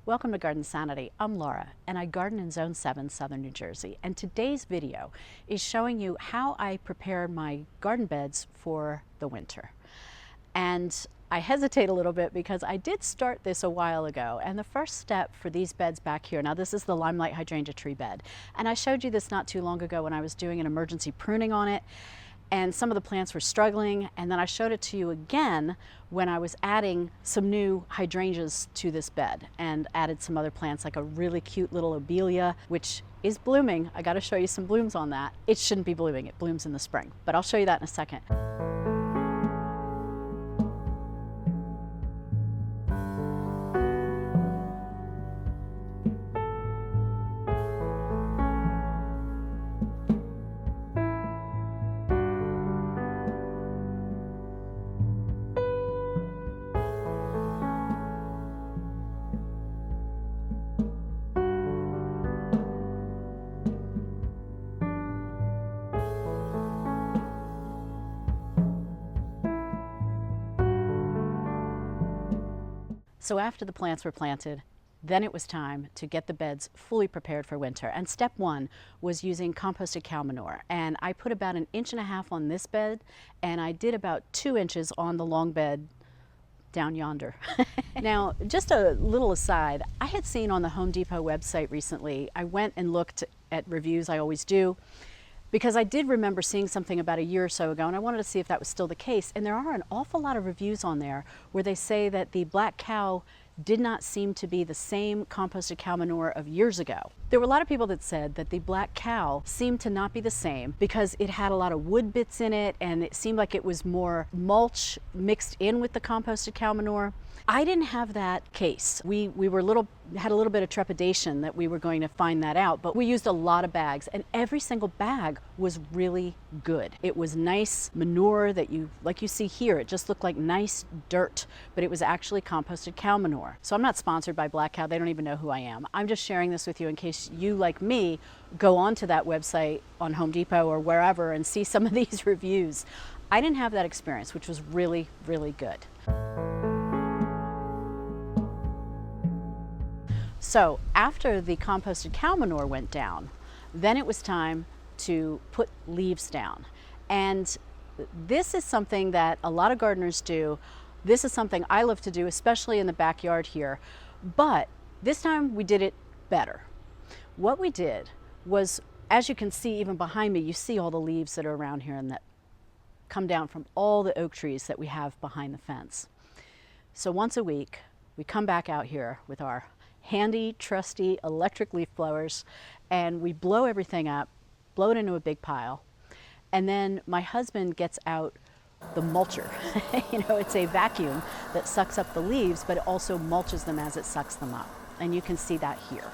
Welcome to Garden Sanity. I'm Laura and I garden in Zone 7, Southern New Jersey. And today's video is showing you how I prepare my garden beds for the winter. And I hesitate a little bit because I did start this a while ago, and the first step for these beds back here, now this is the limelight hydrangea tree bed, and I showed you this not too long ago when I was doing an emergency pruning on it, and some of the plants were struggling, and then I showed it to you again when I was adding some new hydrangeas to this bed and added some other plants like a really cute little Abelia, which is blooming. I got to show you some blooms on that. It shouldn't be blooming, it blooms in the spring, but I'll show you that in a second. So after the plants were planted, then it was time to get the beds fully prepared for winter. And step one was using composted cow manure. And I put about 1.5 inches on this bed, and I did about 2 inches on the long bed down yonder. Now, just a little aside, I had seen on the Home Depot website recently, I went and looked at reviews, I always do, because I did remember seeing something about 1 year or so ago, and I wanted to see if that was still the case. And there are an awful lot of reviews on there where they say that the black cow did not seem to be the same composted cow manure of years ago. There were a lot of people that said that the black cow seemed to not be the same because it had a lot of wood bits in it, and it seemed like it was more mulch mixed in with the composted cow manure. I didn't have that case. We had a little bit of trepidation that we were going to find that out, but we used a lot of bags, and every single bag was really good. It was nice manure that like you see here, it just looked like nice dirt, but it was actually composted cow manure. So I'm not sponsored by Black Cow. They don't even know who I am. I'm just sharing this with you in case you, like me, go onto that website on Home Depot or wherever and see some of these reviews. I didn't have that experience, which was really, really good. So after the composted cow manure went down, then it was time to put leaves down. And this is something that a lot of gardeners do. This is something I love to do, especially in the backyard here. But this time we did it better. What we did was, as you can see even behind me, you see all the leaves that are around here and that come down from all the oak trees that we have behind the fence. So once a week, we come back out here with our handy, trusty electric leaf blowers, and we blow everything up, blow it into a big pile, and then my husband gets out the mulcher. You know, it's a vacuum that sucks up the leaves, but it also mulches them as it sucks them up, and you can see that here.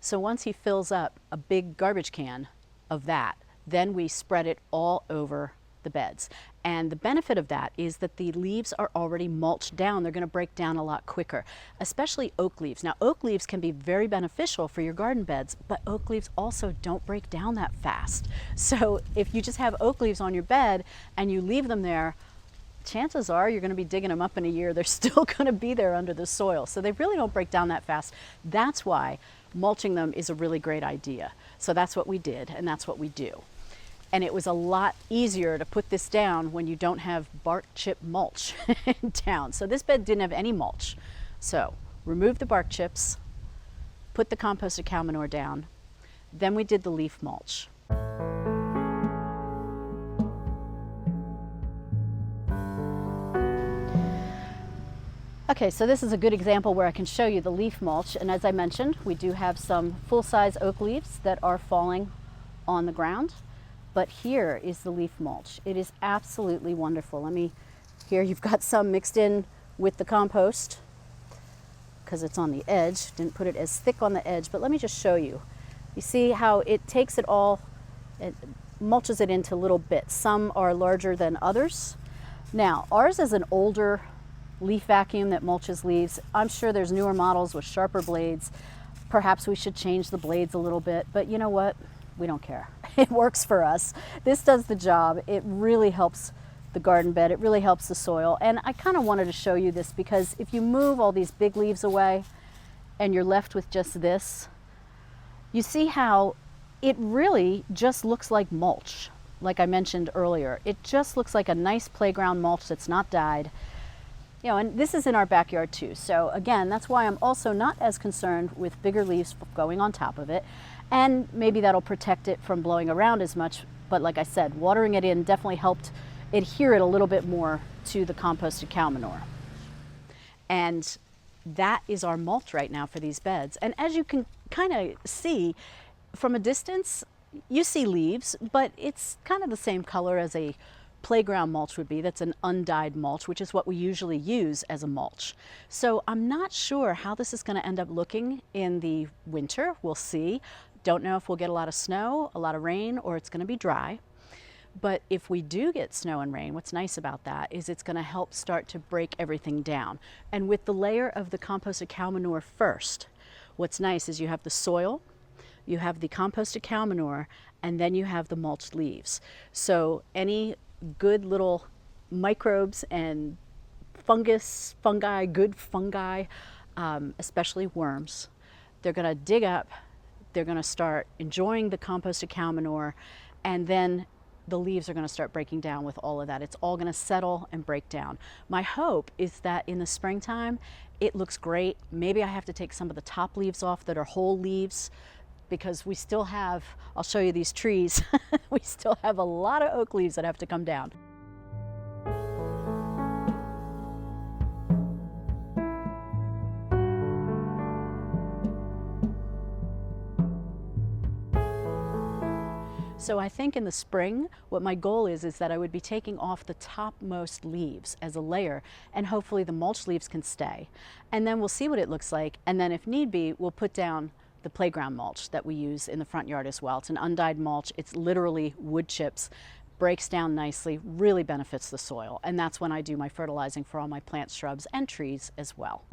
So once he fills up a big garbage can of that, then we spread it all over the beds. And the benefit of that is that the leaves are already mulched down. They're going to break down a lot quicker, especially oak leaves. Now, oak leaves can be very beneficial for your garden beds, but oak leaves also don't break down that fast. So if you just have oak leaves on your bed and you leave them there, chances are you're going to be digging them up in a year. They're still going to be there under the soil. So they really don't break down that fast. That's why mulching them is a really great idea. So that's what we did, and that's what we do. And it was a lot easier to put this down when you don't have bark chip mulch down. So this bed didn't have any mulch. So remove the bark chips, put the composted cow manure down, then we did the leaf mulch. Okay, so this is a good example where I can show you the leaf mulch. And as I mentioned, we do have some full-size oak leaves that are falling on the ground. But here is the leaf mulch. It is absolutely wonderful. Here you've got some mixed in with the compost because it's on the edge. Didn't put it as thick on the edge, but let me just show you. You see how it takes it all, it mulches it into little bits. Some are larger than others. Now, ours is an older leaf vacuum that mulches leaves. I'm sure there's newer models with sharper blades. Perhaps we should change the blades a little bit, but you know what? We don't care. It works for us. This does the job. It really helps the garden bed. It really helps the soil. And I kind of wanted to show you this because if you move all these big leaves away and you're left with just this, you see how it really just looks like mulch. Like I mentioned earlier, it just looks like a nice playground mulch that's not dyed. You know, and this is in our backyard too. So again, that's why I'm also not as concerned with bigger leaves going on top of it. And maybe that'll protect it from blowing around as much. But like I said, watering it in definitely helped adhere it a little bit more to the composted cow manure. And that is our mulch right now for these beds. And as you can kind of see from a distance, you see leaves, but it's kind of the same color as a playground mulch would be. That's an undyed mulch, which is what we usually use as a mulch. So I'm not sure how this is going to end up looking in the winter. We'll see. Don't know if we'll get a lot of snow, a lot of rain, or it's going to be dry. But if we do get snow and rain, what's nice about that is it's going to help start to break everything down. And with the layer of the composted cow manure first, what's nice is you have the soil, you have the composted cow manure, and then you have the mulched leaves. So any good little microbes and fungi, good fungi, especially worms, they're going to dig up, they're going to start enjoying the composted cow manure, and then the leaves are going to start breaking down with all of that. It's all going to settle and break down. My hope is that in the springtime, it looks great. Maybe I have to take some of the top leaves off that are whole leaves, because we still have, I'll show you these trees, we still have a lot of oak leaves that have to come down. So I think in the spring, what my goal is that I would be taking off the topmost leaves as a layer, and hopefully the mulch leaves can stay. And then we'll see what it looks like, and then if need be, we'll put down the playground mulch that we use in the front yard as well. It's an undyed mulch. It's literally wood chips, breaks down nicely, really benefits the soil. And that's when I do my fertilizing for all my plants, shrubs, and trees as well.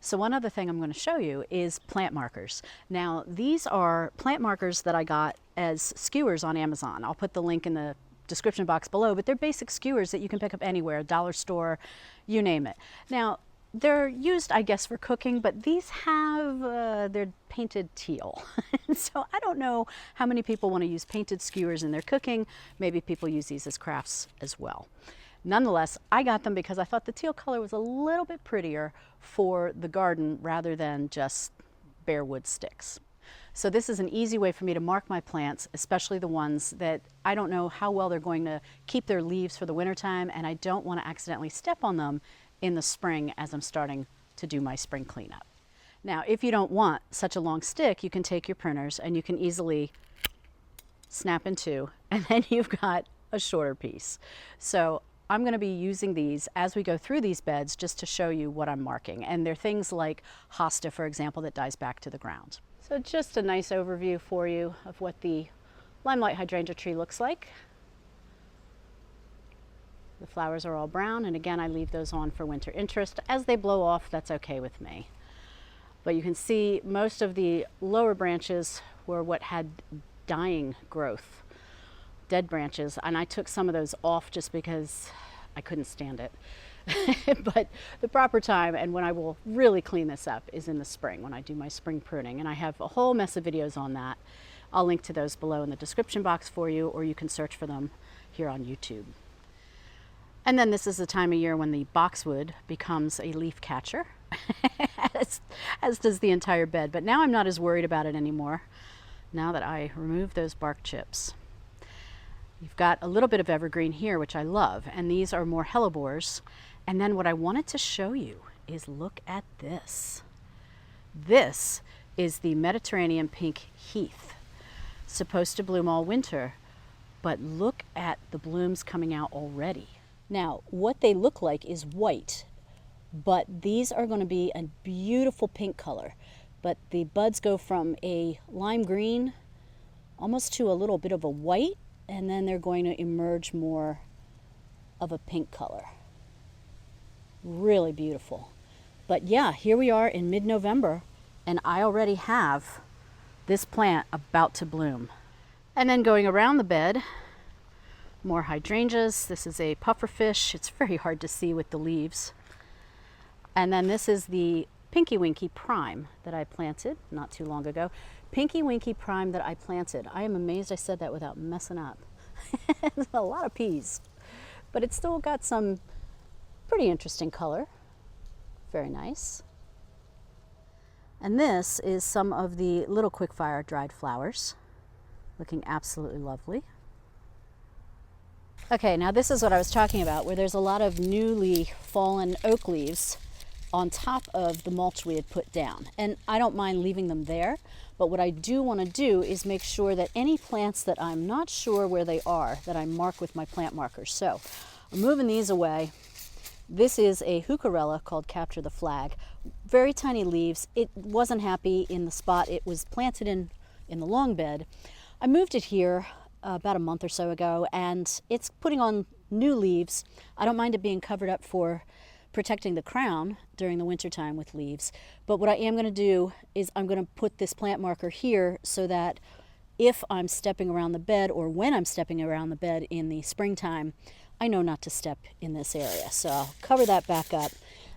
So one other thing I'm going to show you is plant markers. Now these are plant markers that I got as skewers on Amazon. I'll put the link in the description box below, but they're basic skewers that you can pick up anywhere, dollar store, you name it. Now, they're used, I guess, for cooking, but these have, they're painted teal. So I don't know how many people want to use painted skewers in their cooking. Maybe people use these as crafts as well. Nonetheless, I got them because I thought the teal color was a little bit prettier for the garden rather than just bare wood sticks. So this is an easy way for me to mark my plants, especially the ones that I don't know how well they're going to keep their leaves for the wintertime, and I don't want to accidentally step on them in the spring as I'm starting to do my spring cleanup. Now, if you don't want such a long stick, you can take your pruners and you can easily snap in two, and then you've got a shorter piece. So I'm going to be using these as we go through these beds just to show you what I'm marking. And they're things like hosta, for example, that dies back to the ground. So just a nice overview for you of what the limelight hydrangea tree looks like. The flowers are all brown, and again, I leave those on for winter interest. As they blow off, that's okay with me. But you can see most of the lower branches were what had dying growth, dead branches, and I took some of those off just because I couldn't stand it. But the proper time, and when I will really clean this up, is in the spring, when I do my spring pruning, and I have a whole mess of videos on that. I'll link to those below in the description box for you, or you can search for them here on YouTube. And then this is the time of year when the boxwood becomes a leaf catcher, as does the entire bed. But now I'm not as worried about it anymore, now that I remove those bark chips. You've got a little bit of evergreen here, which I love, and these are more hellebores. And then what I wanted to show you is look at this. This is the Mediterranean pink heath, supposed to bloom all winter, but look at the blooms coming out already. Now, what they look like is white, but these are going to be a beautiful pink color. But the buds go from a lime green almost to a little bit of a white, and then they're going to emerge more of a pink color. Really beautiful. But yeah, here we are in mid-November, and I already have this plant about to bloom. And then going around the bed, more hydrangeas. This is a pufferfish. It's very hard to see with the leaves. And then this is the Pinky Winky Prime that I planted not too long ago. Pinky Winky Prime that I planted. I am amazed I said that without messing up. It's a lot of peas, but it's still got some pretty interesting color. Very nice. And this is some of the little quickfire dried flowers. Looking absolutely lovely. Okay, now this is what I was talking about, where there's a lot of newly fallen oak leaves on top of the mulch we had put down. And I don't mind leaving them there, but what I do want to do is make sure that any plants that I'm not sure where they are, that I mark with my plant markers. So I'm moving these away. This is a heucherella called Capture the Flag. Very tiny leaves. It wasn't happy in the spot it was planted in the long bed. I moved it here about a month or so ago, and it's putting on new leaves. I don't mind it being covered up for protecting the crown during the winter time with leaves. But what I am going to do is I'm going to put this plant marker here so that if I'm stepping around the bed, or when I'm stepping around the bed in the springtime, I know not to step in this area. So I'll cover that back up.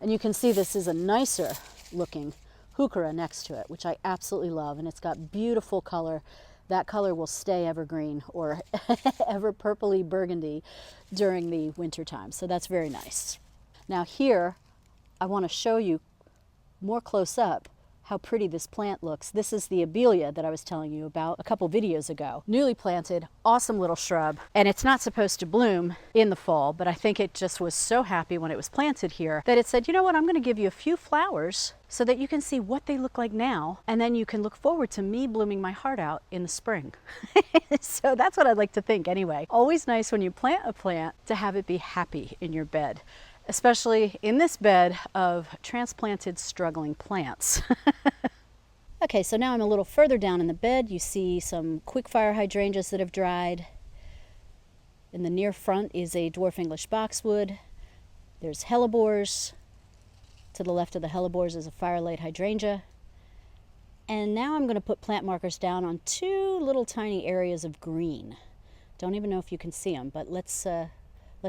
And you can see this is a nicer looking heuchera next to it, which I absolutely love. And it's got beautiful color. That color will stay evergreen or ever purpley burgundy during the winter time. So that's very nice. Now here, I want to show you more close up how pretty this plant looks. This is the Abelia that I was telling you about a couple videos ago. Newly planted, awesome little shrub, and it's not supposed to bloom in the fall, but I think it just was so happy when it was planted here that it said, you know what, I'm going to give you a few flowers so that you can see what they look like now, and then you can look forward to me blooming my heart out in the spring. So that's what I'd like to think anyway. Always nice when you plant a plant to have it be happy in your bed, especially in this bed of transplanted struggling plants. Okay, so now I'm a little further down in the bed. You see some quickfire hydrangeas that have dried. In the near front is a dwarf English boxwood. There's hellebores. To the left of the hellebores is a firelight hydrangea. And now I'm going to put plant markers down on two little tiny areas of green. Don't even know if you can see them, but let's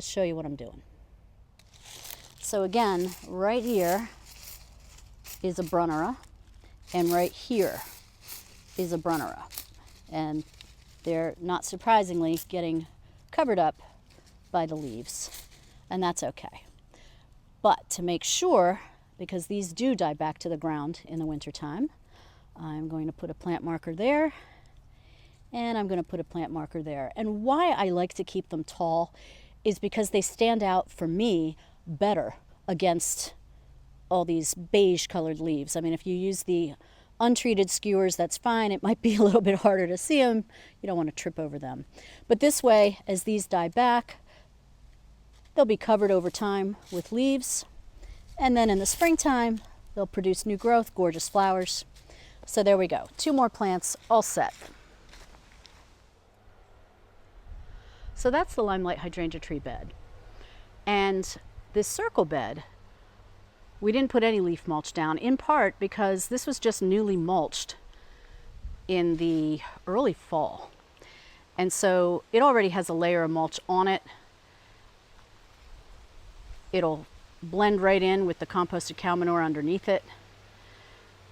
show you what I'm doing. So again, right here is a brunnera, and right here is a brunnera. And they're, not surprisingly, getting covered up by the leaves, and that's okay. But to make sure, because these do die back to the ground in the wintertime, I'm going to put a plant marker there, and I'm going to put a plant marker there. And why I like to keep them tall is because they stand out for me better against all these beige colored leaves. I mean, if you use the untreated skewers, that's fine. It might be a little bit harder to see them. You don't want to trip over them. But this way, as these die back, they'll be covered over time with leaves. And then in the springtime, they'll produce new growth, gorgeous flowers. So there we go. Two more plants, all set. So that's the limelight hydrangea tree bed. And this circle bed, we didn't put any leaf mulch down, in part because this was just newly mulched in the early fall. And so it already has a layer of mulch on it. It'll blend right in with the composted cow manure underneath it.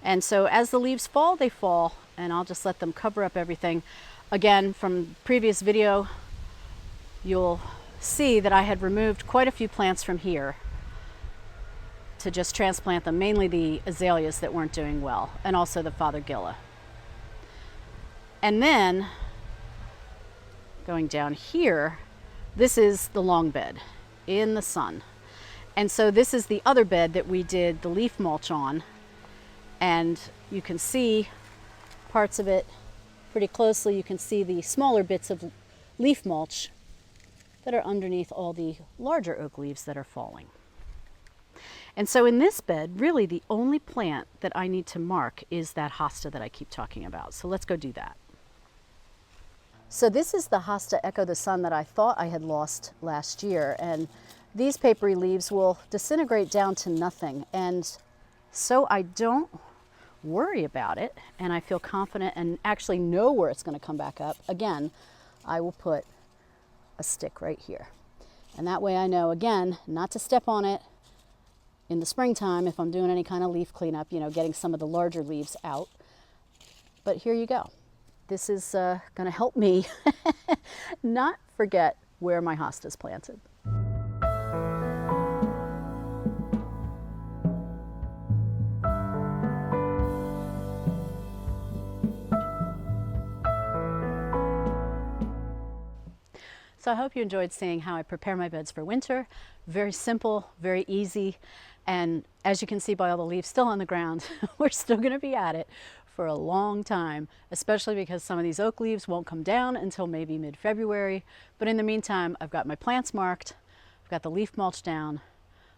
And so as the leaves fall, they fall, and I'll just let them cover up everything. Again, from previous video, you'll see that I had removed quite a few plants from here to just transplant them, mainly the azaleas that weren't doing well, and also the Fothergilla. And then, going down here, this is the long bed in the sun. And so this is the other bed that we did the leaf mulch on. And you can see parts of it pretty closely. You can see the smaller bits of leaf mulch that are underneath all the larger oak leaves that are falling. And so in this bed, really the only plant that I need to mark is that hosta that I keep talking about. So let's go do that. So this is the hosta Echo the Sun that I thought I had lost last year. And these papery leaves will disintegrate down to nothing. And so I don't worry about it and I feel confident and actually know where it's going to come back up, again, I will put a stick right here. And that way I know, again, not to step on it in the springtime if I'm doing any kind of leaf cleanup, you know, getting some of the larger leaves out. But here you go. This is going to help me not forget where my hosta's planted. So I hope you enjoyed seeing how I prepare my beds for winter. Very simple, very easy, and as you can see by all the leaves still on the ground, we're still going to be at it for a long time, especially because some of these oak leaves won't come down until maybe mid-February. But in the meantime, I've got my plants marked, I've got the leaf mulch down,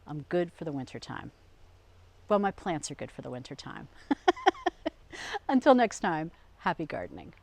I'm good for the winter time. Well, my plants are good for the winter time. Until next time, happy gardening.